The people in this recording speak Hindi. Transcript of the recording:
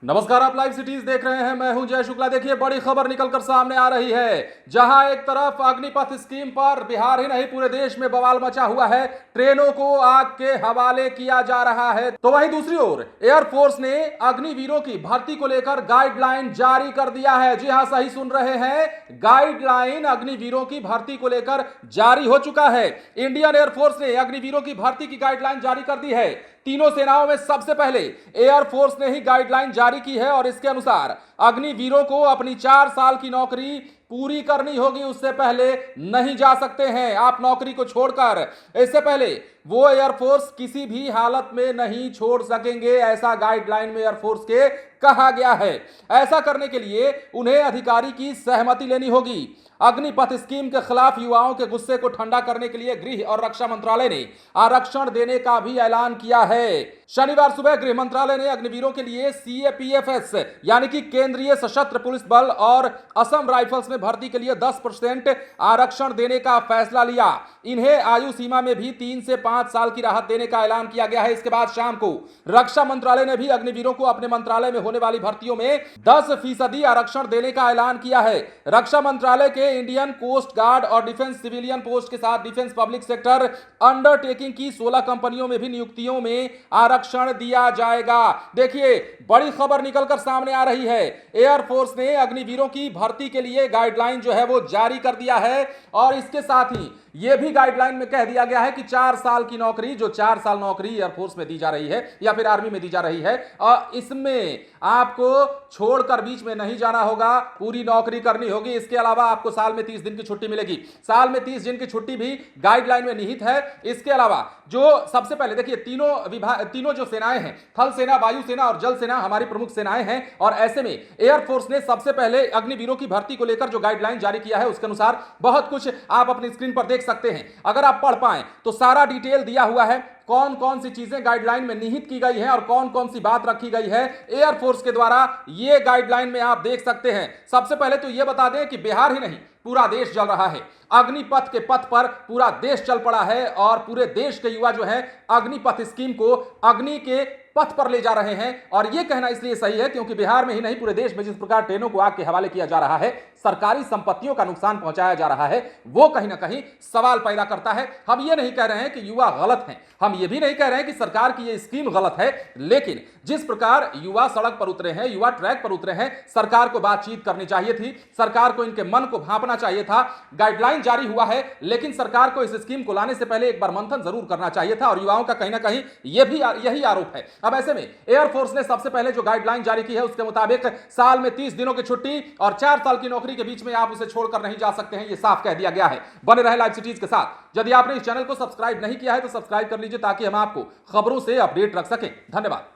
नमस्कार, आप लाइव सिटीज देख रहे हैं। मैं हूं जय शुक्ला। देखिए, बड़ी खबर निकलकर सामने आ रही है, जहां एक तरफ अग्निपथ स्कीम पर बिहार ही नहीं पूरे देश में बवाल मचा हुआ है, ट्रेनों को आग के हवाले किया जा रहा है, तो वहीं दूसरी ओर एयरफोर्स ने अग्निवीरों की भर्ती को लेकर गाइडलाइन जारी कर दिया है। जी हां, सही सुन रहे हैं, गाइडलाइन अग्निवीरों की भर्ती को लेकर जारी हो चुका है। इंडियन एयरफोर्स ने अग्निवीरों की भर्ती की गाइडलाइन जारी कर दी है। तीनों सेनाओं में सबसे पहले एयरफोर्स ने ही गाइडलाइन जारी की है और इसके अनुसार अग्निवीरों को अपनी 4 साल की नौकरी पूरी करनी होगी, उससे पहले नहीं जा सकते हैं आप नौकरी को छोड़कर। इससे पहले वो एयरफोर्स किसी भी हालत में नहीं छोड़ सकेंगे, ऐसा गाइडलाइन में एयरफोर्स के कहा गया है। ऐसा करने के लिए उन्हें अधिकारी की सहमति लेनी होगी। अग्निपथ स्कीम के खिलाफ युवाओं के गुस्से को ठंडा करने के लिए गृह और रक्षा मंत्रालय ने आरक्षण देने का भी ऐलान किया है। शनिवार सुबह गृह मंत्रालय ने अग्निवीरों के लिए सीएपीएफएस यानी कि केंद्रीय सशस्त्र पुलिस बल और असम राइफल्स में भर्ती के लिए 10% आरक्षण देने का फैसला लिया। इन्हें आयु सीमा में भी 3 से 5 साल की राहत देने का ऐलान किया गया है। इसके बाद शाम को रक्षा मंत्रालय ने भी अग्निवीरों को अपने मंत्रालय में होने वाली भर्तियों में 10% आरक्षण देने का ऐलान किया है। रक्षा मंत्रालय के इंडियन कोस्ट गार्ड और डिफेंस सिविलियन पोस्ट के साथ डिफेंस पब्लिक सेक्टर अंडरटेकिंग की 16 कंपनियों में भी नियुक्तियों में आरक्षण दिया जाएगा। देखिए, बड़ी खबर निकलकर सामने आ रही है। एयरफोर्स ने अग्निवीरों की भर्ती के लिए गाइडलाइन जो है वो जारी कर दिया है और इसके साथ ही यह भी गाइडलाइन में कह दिया गया है कि 4 साल की नौकरी, जो 4 साल नौकरी एयरफोर्स में दी जा रही है या फिर आर्मी में दी जा रही है, और इसमें आपको छोड़कर बीच में नहीं जाना होगा, पूरी नौकरी करनी होगी। इसके अलावा आपको साल में 30 दिन की छुट्टी मिलेगी। साल में 30 दिन की छुट्टी भी गाइडलाइन में निहित है। इसके अलावा जो सबसे पहले देखिए, तीनों जो सेनाएं हैं, थल सेना, वायु सेना और जल सेना हमारी प्रमुख सेनाएं हैं, और ऐसे में एयरफोर्स ने सबसे पहले अग्निवीरों की भर्ती को लेकर जो गाइडलाइन जारी किया है उसके अनुसार बहुत कुछ आप अपनी स्क्रीन पर देख सकते हैं। अगर आप पढ़ पाएं तो सारा डिटेल दिया हुआ है, कौन कौन सी चीजें गाइडलाइन में निहित की गई हैं और कौन कौन सी बात रखी गई है एयरफोर्स के द्वारा, ये गाइडलाइन में आप देख सकते हैं। सबसे पहले तो यह बता दें कि बिहार ही नहीं पूरा देश जल रहा है। अग्निपथ के पथ पर पूरा देश चल पड़ा है और पूरे देश के युवा जो है अग्निपथ स्कीम को अग्नि के पथ पर ले जा रहे हैं। और यह कहना इसलिए सही है क्योंकि बिहार में ही नहीं पूरे देश में जिस प्रकार ट्रेनों को आग के हवाले किया जा रहा है, सरकारी संपत्तियों का नुकसान पहुंचाया जा रहा है, वो कहीं ना कहीं सवाल पैदा करता है। हम ये नहीं कह रहे हैं कि युवा गलत हैं, हम ये भी नहीं कह रहे हैं कि सरकार की ये स्कीम गलत है, लेकिन जिस प्रकार युवा सड़क पर उतरे हैं, युवा ट्रैक पर उतरे हैं, सरकार को बातचीत करनी चाहिए थी, सरकार को इनके मन को भांपना चाहिए था। गाइडलाइन जारी हुआ है, लेकिन सरकार को इस स्कीम को लाने से पहले एक बार मंथन जरूर करना चाहिए था, और युवाओं का कहीं ना कहीं यही आरोप है। अब ऐसे में एयरफोर्स ने सबसे पहले जो गाइडलाइन जारी की है उसके मुताबिक साल में 30 दिनों की छुट्टी और 4 साल की नौकरी के बीच में आप उसे छोड़कर नहीं जा सकते हैं, यह साफ कह दिया गया है। बने रहे लाइव सिटीज के साथ। यदि आपने इस चैनल को सब्सक्राइब नहीं किया है तो सब्सक्राइब कर लीजिए ताकि हम आपको खबरों से अपडेट रख सकें। धन्यवाद।